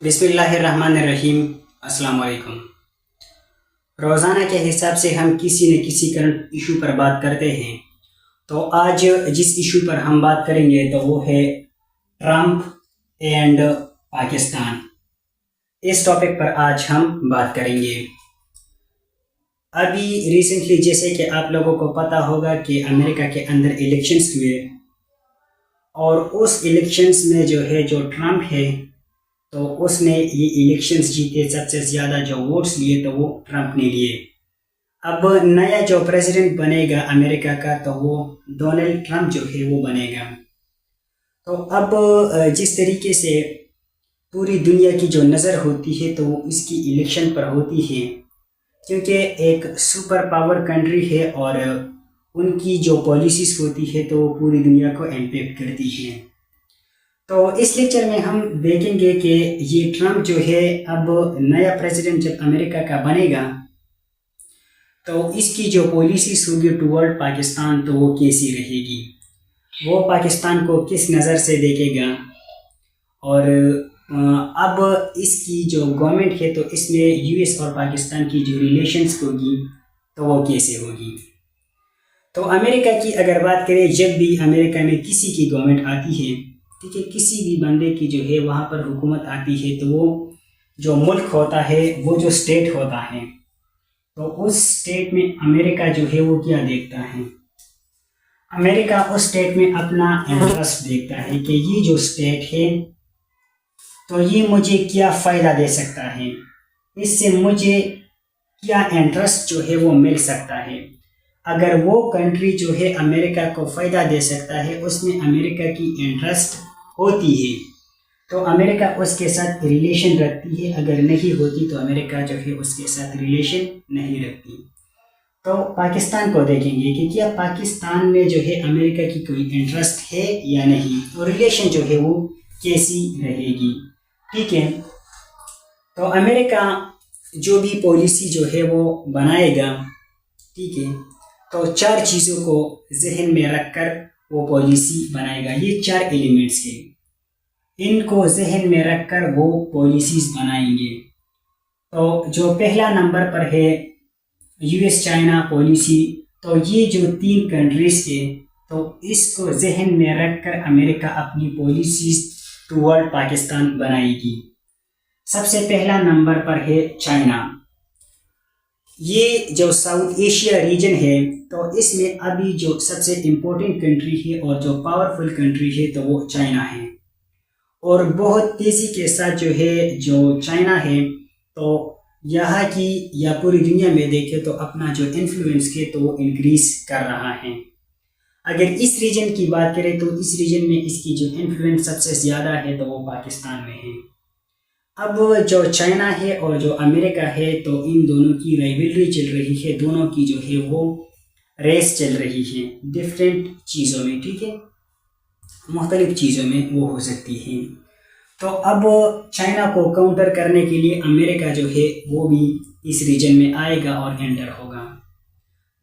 بسم اللہ الرحمن الرحیم۔ السلام علیکم۔ روزانہ کے حساب سے ہم کسی نہ کسی کرنٹ ایشو پر بات کرتے ہیں، تو آج جس ایشو پر ہم بات کریں گے تو وہ ہے ٹرمپ اینڈ پاکستان۔ اس ٹاپک پر آج ہم بات کریں گے۔ ابھی ریسنٹلی جیسے کہ آپ لوگوں کو پتہ ہوگا کہ امریکہ کے اندر الیکشنز ہوئے، اور اس الیکشنز میں جو ٹرمپ ہے تو اس نے یہ الیکشنز جیتے، سب سے زیادہ جو ووٹس لیے تو وہ ٹرمپ نے لیے۔ اب نیا جو پریزیڈنٹ بنے گا امریکہ کا تو وہ ڈونلڈ ٹرمپ جو ہے وہ بنے گا۔ تو اب جس طریقے سے پوری دنیا کی جو نظر ہوتی ہے تو وہ اس کی الیکشن پر ہوتی ہے، کیونکہ ایک سپر پاور کنٹری ہے اور ان کی جو پالیسیز ہوتی ہے تو وہ پوری دنیا کو امپیکٹ کرتی ہے۔ تو اس لیکچر میں ہم دیکھیں گے کہ یہ ٹرمپ جو ہے اب نیا پریزیڈنٹ جب امریکہ کا بنے گا تو اس کی جو پالیسیز ہوگی ٹورڈ پاکستان تو وہ کیسی رہے گی، وہ پاکستان کو کس نظر سے دیکھے گا، اور اب اس کی جو گورنمنٹ ہے تو اس میں یو ایس اور پاکستان کی جو ریلیشنز ہوگی تو وہ کیسے ہوگی۔ تو امریکہ کی اگر بات کریں، جب بھی امریکہ میں کسی کی گورنمنٹ آتی ہے، ٹھیک ہے، کسی بھی بندے کی جو ہے وہاں پر حکومت آتی ہے تو وہ جو ملک ہوتا ہے، وہ جو اسٹیٹ ہوتا ہے، تو اس اسٹیٹ میں امریکہ جو ہے وہ کیا دیکھتا ہے؟ امریکہ اس اسٹیٹ میں اپنا انٹرسٹ دیکھتا ہے کہ یہ جو اسٹیٹ ہے تو یہ مجھے کیا فائدہ دے سکتا ہے، اس سے مجھے کیا انٹرسٹ جو ہے وہ مل سکتا ہے۔ اگر وہ کنٹری جو ہے امریکہ کو فائدہ دے سکتا ہے، اس میں امریکہ کی انٹرسٹ ہوتی ہے تو امریکہ اس کے ساتھ ریلیشن رکھتی ہے، اگر نہیں ہوتی تو امریکہ جو ہے اس کے ساتھ ریلیشن نہیں رکھتی۔ تو پاکستان کو دیکھیں گے کہ کیا پاکستان میں جو ہے امریکہ کی کوئی انٹرسٹ ہے یا نہیں، تو ریلیشن جو ہے وہ کیسی رہے گی، ٹھیک ہے۔ تو امریکہ جو بھی پالیسی جو ہے وہ بنائے گا، ٹھیک ہے، تو 4 چیزوں کو ذہن میں رکھ کر وہ پالیسی بنائے گا۔ یہ 4 ایلیمنٹس ہیں، ان کو ذہن میں رکھ کر وہ پالیسیز بنائیں گے۔ تو جو پہلا نمبر پر ہے یو ایس چائنا پالیسی، تو یہ جو 3 کنٹریز ہیں تو اس کو ذہن میں رکھ کر امریکہ اپنی پالیسیز ٹورڈ پاکستان بنائے گی۔ سب سے پہلا نمبر پر ہے چائنا۔ یہ جو ساؤتھ ایشیا ریجن ہے تو اس میں ابھی جو سب سے امپورٹنٹ کنٹری ہے اور جو پاورفل کنٹری ہے تو وہ چائنا ہے، اور بہت تیزی کے ساتھ جو چائنا ہے تو یہاں کی یا پوری دنیا میں دیکھے تو اپنا جو انفلوئنس ہے تو وہ انکریز کر رہا ہے۔ اگر اس ریجن کی بات کریں تو اس ریجن میں اس کی جو انفلوئنس سب سے زیادہ ہے تو وہ پاکستان میں ہے۔ اب جو چائنا ہے اور جو امریکہ ہے تو ان دونوں کی رائیولری چل رہی ہے، دونوں کی جو ہے وہ ریس چل رہی ہے ڈفرینٹ چیزوں میں، ٹھیک ہے، مختلف چیزوں میں وہ ہو سکتی ہیں۔ تو اب چائنا کو کاؤنٹر کرنے کے لیے امریکہ جو ہے وہ بھی اس ریجن میں آئے گا اور انٹر ہوگا،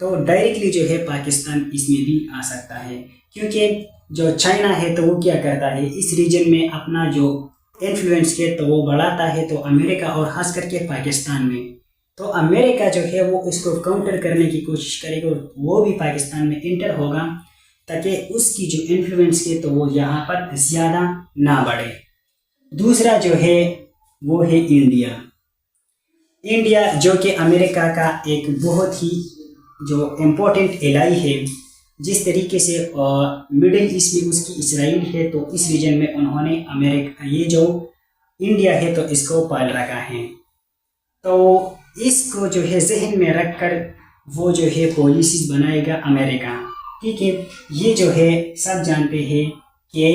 تو ڈائریکٹلی جو ہے پاکستان اس میں بھی آ سکتا ہے، کیونکہ جو چائنا ہے تو وہ کیا کرتا ہے، اس ریجن میں اپنا جو انفلوئنس ہے تو وہ بڑھاتا ہے، تو امریکہ اور خاص کر کے پاکستان میں، تو امریکہ جو ہے وہ اس کو کاؤنٹر کرنے کی کوشش کرے گا، وہ بھی پاکستان میں انٹر ہوگا تاکہ اس کی جو انفلوئنس ہے تو وہ یہاں پر زیادہ نہ بڑھے۔ دوسرا جو ہے وہ ہے انڈیا۔ انڈیا جو کہ امریکہ کا ایک بہت ہی جو امپورٹنٹ الائی ہے، جس طریقے سے مڈل ایسٹ میں اس کی اسرائیل ہے تو اس ریجن میں انہوں نے امریکہ یہ جو انڈیا ہے تو اس کو پال رکھا ہے، تو اس کو جو ہے ذہن میں رکھ کر وہ جو ہے پالیسیز بنائے گا امریکہ، ٹھیک ہے۔ یہ جو ہے سب جانتے ہیں کہ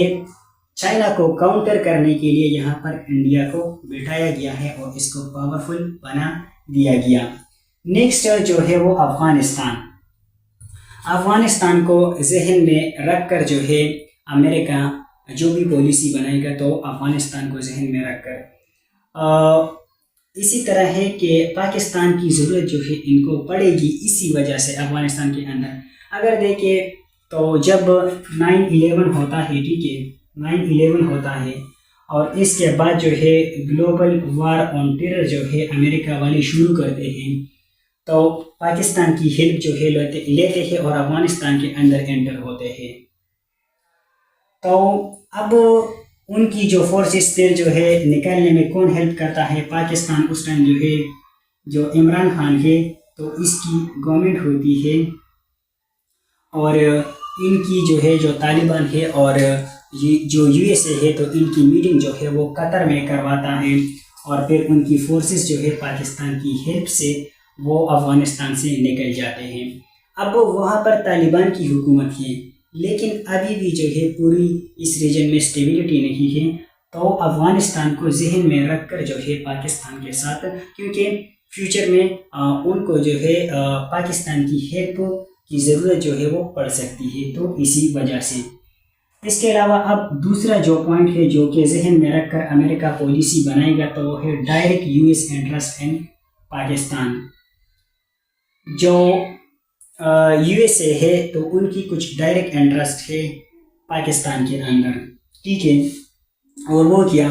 چائنا کو کاؤنٹر کرنے کے لیے یہاں پر انڈیا کو بٹھایا گیا ہے اور اس کو پاورفل بنا دیا گیا۔ نیکسٹ جو ہے وہ افغانستان۔ افغانستان کو ذہن میں رکھ کر جو ہے امریکہ جو بھی پالیسی بنائے گا تو افغانستان کو ذہن میں رکھ کر اسی طرح ہے کہ پاکستان کی ضرورت جو ہے ان کو پڑے گی، اسی وجہ سے افغانستان کے اندر اگر دیکھیں تو جب 9/11 ہوتا ہے، ٹھیک ہے، 9/11 ہوتا ہے اور اس کے بعد جو ہے گلوبل وار آن ٹیرر جو ہے امریکہ والے شروع کرتے ہیں، تو پاکستان کی ہیلپ جو ہے لیتے ہیں اور افغانستان کے اندر انٹر ہوتے ہیں۔ تو اب ان کی جو فورسز پھر جو ہے نکالنے میں کون ہیلپ کرتا ہے؟ پاکستان اس ٹائم جو ہے جو عمران خان ہے تو اس کی گورنمنٹ ہوتی ہے، اور ان کی جو ہے جو طالبان ہے اور یہ جو یو ایس اے ہے تو ان کی میٹنگ جو ہے وہ قطر میں کرواتا ہے، اور پھر ان کی فورسز جو ہے پاکستان کی ہیلپ سے وہ افغانستان سے نکل جاتے ہیں۔ اب وہاں پر طالبان کی حکومت ہے، لیکن ابھی بھی جو ہے پوری اس ریجن میں اسٹیبلٹی نہیں ہے، تو افغانستان کو ذہن میں رکھ کر جو ہے پاکستان کے ساتھ، کیونکہ فیوچر میں ان کو جو ہے پاکستان کی ہیلپ کی ضرورت جو ہے وہ پڑ سکتی ہے، تو اسی وجہ سے۔ اس کے علاوہ اب دوسرا جو پوائنٹ ہے جو کہ ذہن میں رکھ کر امریکہ پالیسی بنائے گا تو وہ ہے direct U S interest in Pakistan. جو یو ایس اے ہے تو ان کی کچھ ڈائریکٹ انٹرسٹ ہے پاکستان کے اندر، ٹھیک ہے، اور وہ کیا؟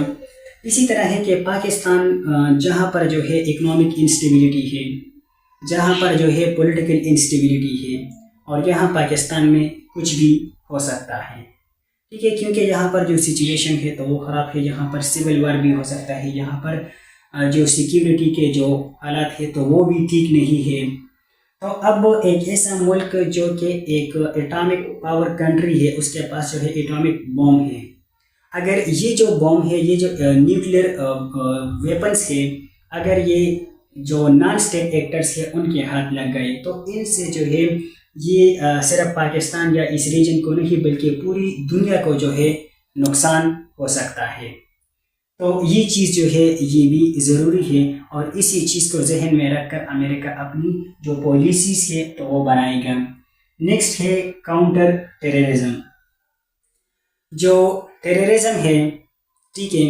اسی طرح ہے کہ پاکستان جہاں پر جو ہے اکنامک انسٹیبلٹی ہے، جہاں پر جو ہے پولیٹیکل انسٹیبلٹی ہے، اور یہاں پاکستان میں کچھ بھی ہو سکتا ہے، ٹھیک ہے، کیونکہ یہاں پر جو سچویشن ہے تو وہ خراب ہے، یہاں پر سول وار بھی ہو سکتا ہے، یہاں پر جو سیکیورٹی کے جو حالات ہے تو وہ بھی ٹھیک نہیں ہے۔ تو اب ایک ایسا ملک جو کہ ایک ایٹامک پاور کنٹری ہے، اس کے پاس جو ہے ایٹامک بوم ہے، اگر یہ جو بوم ہے، یہ جو نیوکلیر ویپنس ہے، اگر یہ جو نان اسٹیٹ ایکٹرز ہیں ان کے ہاتھ لگ گئے تو ان سے جو ہے یہ صرف پاکستان یا اس ریجن کو نہیں بلکہ پوری دنیا کو جو ہے نقصان ہو سکتا ہے۔ تو یہ چیز جو ہے یہ بھی ضروری ہے، اور اسی چیز کو ذہن میں رکھ کر امریکہ اپنی جو پالیسیز ہے تو وہ بنائے گا۔ نیکسٹ ہے کاؤنٹر ٹیررزم۔ جو ٹیررزم ہے، ٹھیک ہے،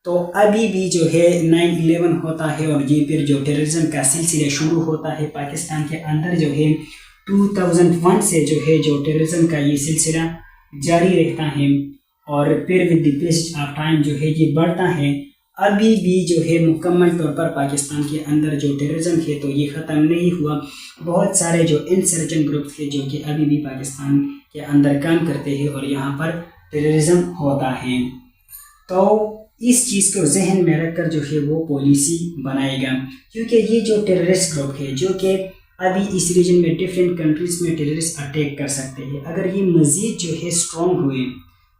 تو ابھی بھی جو ہے 9/11 ہوتا ہے، اور یہ پھر جو ٹیررزم کا سلسلہ شروع ہوتا ہے پاکستان کے اندر جو ہے 2001 سے جو ہے جو ٹیررزم کا یہ سلسلہ جاری رہتا ہے، اور پھر with the passage of time جو ہے یہ بڑھتا ہے۔ ابھی بھی جو ہے مکمل طور پر پاکستان کے اندر جو ٹیررزم ہے تو یہ ختم نہیں ہوا، بہت سارے جو انسرجن گروپ تھے جو کہ ابھی بھی پاکستان کے اندر کام کرتے ہیں اور یہاں پر ٹیررزم ہوتا ہے۔ تو اس چیز کو ذہن میں رکھ کر جو ہے وہ پالیسی بنائے گا، کیونکہ یہ جو ٹیررسٹ گروپ ہے جو کہ ابھی اس ریجن میں ڈفرینٹ کنٹریز میں ٹیررسٹ اٹیک کر سکتے ہیں، اگر یہ مزید جو ہے اسٹرانگ ہوئے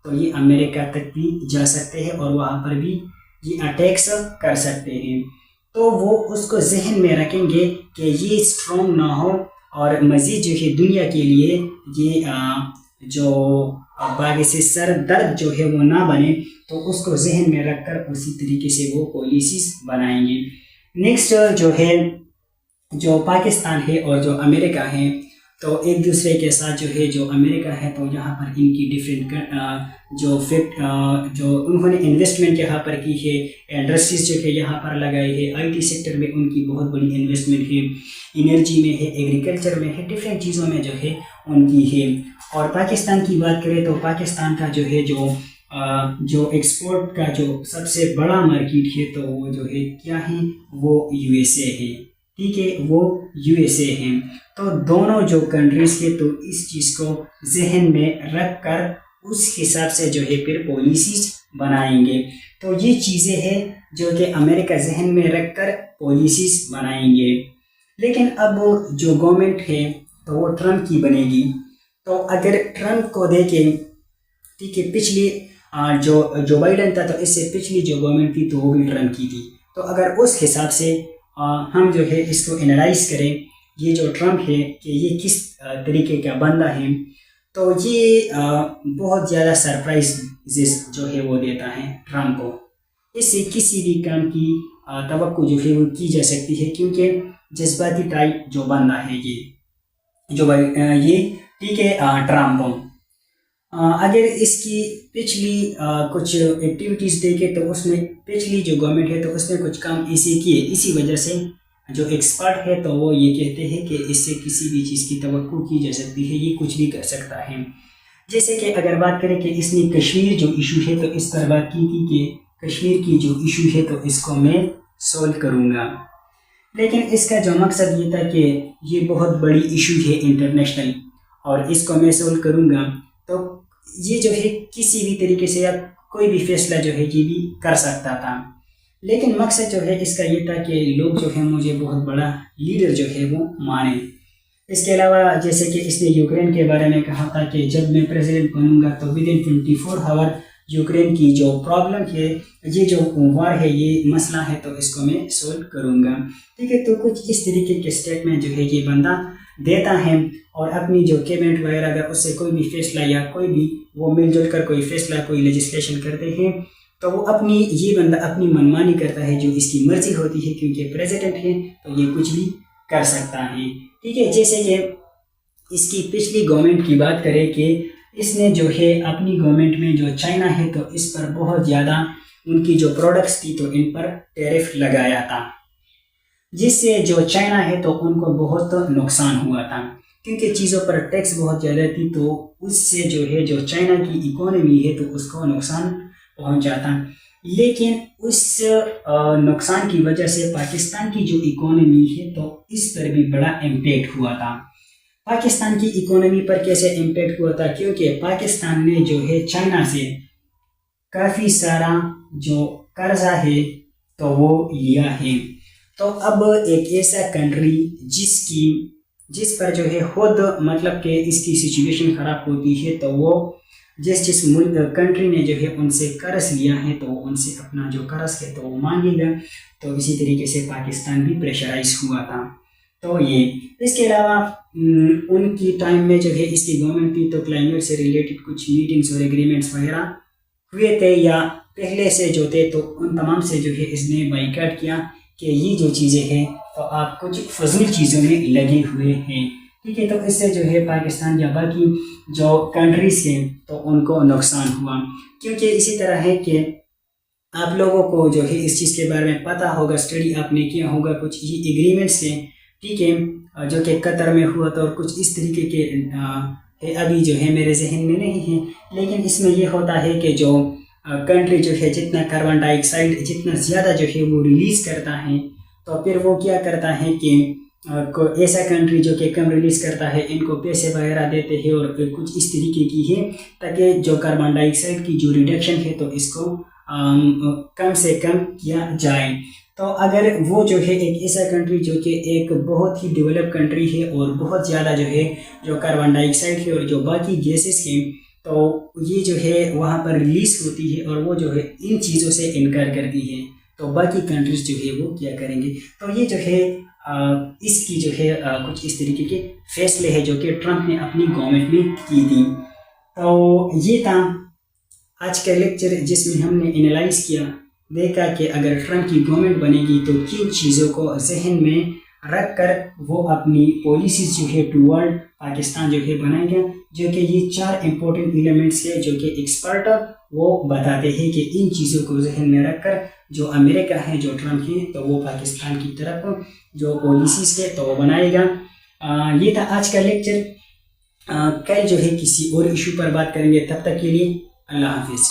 تو یہ امریکہ تک بھی جا سکتے ہیں اور وہاں پر بھی یہ اٹیکس کر سکتے ہیں۔ تو وہ اس کو ذہن میں رکھیں گے کہ یہ اسٹرانگ نہ ہو اور مزید جو ہے دنیا کے لیے یہ جو باعث سر درد جو ہے وہ نہ بنے، تو اس کو ذہن میں رکھ کر اسی طریقے سے وہ پالیسیز بنائیں گے۔ نیکسٹ جو ہے جو پاکستان ہے اور جو امریکہ ہے تو ایک دوسرے کے ساتھ جو ہے جو امریکہ ہے تو یہاں پر ان کی ڈفرینٹ جو انہوں نے انویسٹمنٹ یہاں پر کی ہے، انڈسٹریز جو ہے یہاں پر لگائی ہے، آئی ٹی سیکٹر میں ان کی بہت بڑی انویسٹمنٹ ہے، انرجی میں ہے، ایگریکلچر میں ہے، ڈفرینٹ چیزوں میں جو ہے ان کی ہے۔ اور پاکستان کی بات کریں تو پاکستان کا جو ہے جو ایکسپورٹ کا جو سب سے بڑا مارکیٹ ہے تو وہ جو ہے کیا ہے، وہ یو ایس اے ہے، ٹھیک ہے، وہ یو ایس اے ہیں۔ تو دونوں جو کنٹریز ہے تو اس چیز کو ذہن میں رکھ کر اس حساب سے جو ہے پھر پالیسیز بنائیں گے۔ تو یہ چیزیں ہیں جو کہ امریکہ ذہن میں رکھ کر پالیسیز بنائیں گے۔ لیکن اب جو گورنمنٹ ہے تو وہ ٹرمپ کی بنے گی، تو اگر ٹرمپ کو دیکھیں، ٹھیک ہے، پچھلی جو بائیڈن تھا تو اس سے پچھلی جو گورنمنٹ تھی تو وہ بھی ٹرمپ کی تھی، تو اگر اس حساب سے ہم جو ہے اس کو انالائز کریں یہ جو ٹرمپ ہے کہ یہ کس طریقے کا بندہ ہے، تو یہ بہت زیادہ سرپرائز جو ہے وہ دیتا ہے ٹرمپ کو، اس سے کسی بھی کام کی توقع جو ہے وہ کی جا سکتی ہے، کیونکہ جذباتی ٹائپ جو بندہ ہے یہ ٹھیک ہے ٹرمپ۔ اگر اس کی پچھلی کچھ ایکٹیویٹیز دیکھیں تو اس میں پچھلی جو گورنمنٹ ہے تو اس نے کچھ کام ایسے کیے، اسی وجہ سے جو ایکسپرٹ ہے تو وہ یہ کہتے ہیں کہ اس سے کسی بھی چیز کی توقع کی جا سکتی ہے، یہ کچھ بھی کر سکتا ہے۔ جیسے کہ اگر بات کریں کہ اس نے کشمیر جو ایشو ہے تو اس پر بات کی تھی کہ کشمیر کی جو ایشو ہے تو اس کو میں سولو کروں گا، لیکن اس کا جو مقصد یہ تھا کہ یہ بہت بڑی ایشو ہے انٹرنیشنل اور اس کو میں سولو کروں گا تو یہ جو ہے کسی بھی طریقے سے یا کوئی بھی فیصلہ جو ہے یہ بھی کر سکتا تھا، لیکن مقصد جو ہے اس کا یہ تھا کہ لوگ جو ہے مجھے بہت بڑا لیڈر جو ہے وہ مانیں۔ اس کے علاوہ جیسے کہ اس نے یوکرین کے بارے میں کہا تھا کہ جب میں پریزیڈنٹ بنوں گا تو ودن 24 آور یوکرین کی جو پرابلم ہے، یہ جو وار ہے، یہ مسئلہ ہے تو اس کو میں سولو کروں گا، ٹھیک ہے۔ تو کچھ اس طریقے کے اسٹیٹمنٹ جو ہے یہ بندہ دیتا ہے اور اپنی جو کیبنٹ وغیرہ اگر اس سے کوئی بھی فیصلہ یا کوئی بھی وہ مل جل کر کوئی فیصلہ کوئی لیجسلیشن کرتے ہیں تو وہ یہ بندہ اپنی منمانی کرتا ہے، جو اس کی مرضی ہوتی ہے، کیونکہ پریزیڈنٹ ہے تو یہ کچھ بھی کر سکتا ہے، ٹھیک ہے۔ جیسے کہ اس کی پچھلی گورنمنٹ کی بات کریں کہ اس نے جو ہے اپنی گورنمنٹ میں جو چائنا ہے تو اس پر بہت زیادہ ان کی جو پروڈکٹس تھی تو ان پر ٹیرف لگایا تھا، جس سے جو چائنا ہے تو ان کو بہت نقصان ہوا تھا، کیونکہ چیزوں پر ٹیکس بہت زیادہ تھی تو اس سے جو ہے جو چائنا کی اکانومی ہے تو اس کو نقصان پہنچا تھا، لیکن اس نقصان کی وجہ سے پاکستان کی جو اکانومی ہے تو اس پر بھی بڑا امپیکٹ ہوا تھا۔ پاکستان کی اکانومی پر کیسے امپیکٹ ہوا تھا؟ کیونکہ پاکستان نے جو ہے چائنا سے کافی سارا جو قرضہ ہے تو وہ لیا ہے، تو اب ایک ایسا کنٹری جس پر جو ہے خود مطلب کہ اس کی سچویشن خراب ہوتی ہے تو وہ جس ملک کنٹری نے جو ہے ان سے قرض لیا ہے تو ان سے اپنا جو قرض ہے تو وہ مانگے گا، تو اسی طریقے سے پاکستان بھی پریشرائز ہوا تھا۔ تو یہ اس کے علاوہ ان کی ٹائم میں جو ہے اس کی گورنمنٹ تھی تو کلائمیٹ سے ریلیٹڈ کچھ میٹنگز اور ایگریمنٹس وغیرہ ہوئے تھے یا پہلے سے جو تھے، تو ان تمام سے جو ہے اس نے بائیکاٹ کیا کہ یہ جو چیزیں ہیں تو آپ کچھ فضول چیزوں میں لگے ہوئے ہیں، ٹھیک ہے۔ تو اس سے جو ہے پاکستان یا باقی جو کنٹریز ہیں تو ان کو نقصان ہوا، کیونکہ اسی طرح ہے کہ آپ لوگوں کو جو ہے اس چیز کے بارے میں پتہ ہوگا، اسٹڈی آپ نے کیا ہوگا، کچھ یہ ایگریمنٹس ہیں، ٹھیک ہے، جو کہ قطر میں ہوا تھا اور کچھ اس طریقے کے ابھی جو ہے میرے ذہن میں نہیں ہیں، لیکن اس میں یہ ہوتا ہے کہ جو کنٹری جو ہے جتنا کاربن ڈائی آکسائڈ جتنا زیادہ جو ہے وہ ریلیز کرتا ہے تو پھر وہ کیا کرتا ہے کہ ایسا کنٹری جو کہ کم ریلیز کرتا ہے ان کو پیسے وغیرہ دیتے ہیں اور کچھ اس طریقے کی ہے تاکہ جو کاربن ڈائی آکسائڈ کی جو ریڈکشن ہے تو اس کو کم سے کم کیا جائے۔ تو اگر وہ جو ہے ایک ایسا کنٹری جو کہ ایک بہت ہی ڈیولپ کنٹری ہے اور بہت زیادہ جو ہے جو کاربن ڈائی آکسائڈ ہے اور جو باقی گیسز ہیں تو یہ جو ہے وہاں پر ریلیز ہوتی ہے اور وہ جو ہے ان چیزوں سے انکار کرتی ہے، تو باقی کنٹریز جو ہے وہ کیا کریں گے؟ تو یہ جو ہے اس کی جو ہے کچھ اس طریقے کے فیصلے ہیں جو کہ ٹرمپ نے اپنی گورنمنٹ میں کی تھی۔ تو یہ تھا آج کا لیکچر جس میں ہم نے انالائز کیا، دیکھا کہ اگر ٹرمپ کی گورنمنٹ بنے گی تو کن چیزوں کو ذہن میں رکھ کر وہ اپنی پالیسیز جو ہے ٹوورڈ پاکستان جو ہے بنائے گا، جو کہ یہ 4 امپورٹنٹ ایلیمنٹس ہیں جو کہ ایکسپرٹ وہ بتاتے ہیں کہ ان چیزوں کو ذہن میں رکھ کر جو امریکہ ہے جو ٹرمپ ہے تو وہ پاکستان کی طرف جو پالیسیز ہے تو وہ بنائے گا۔ یہ تھا آج کا لیکچر، کل جو ہے کسی اور ایشو پر بات کریں گے، تب تک کے لیے اللہ حافظ۔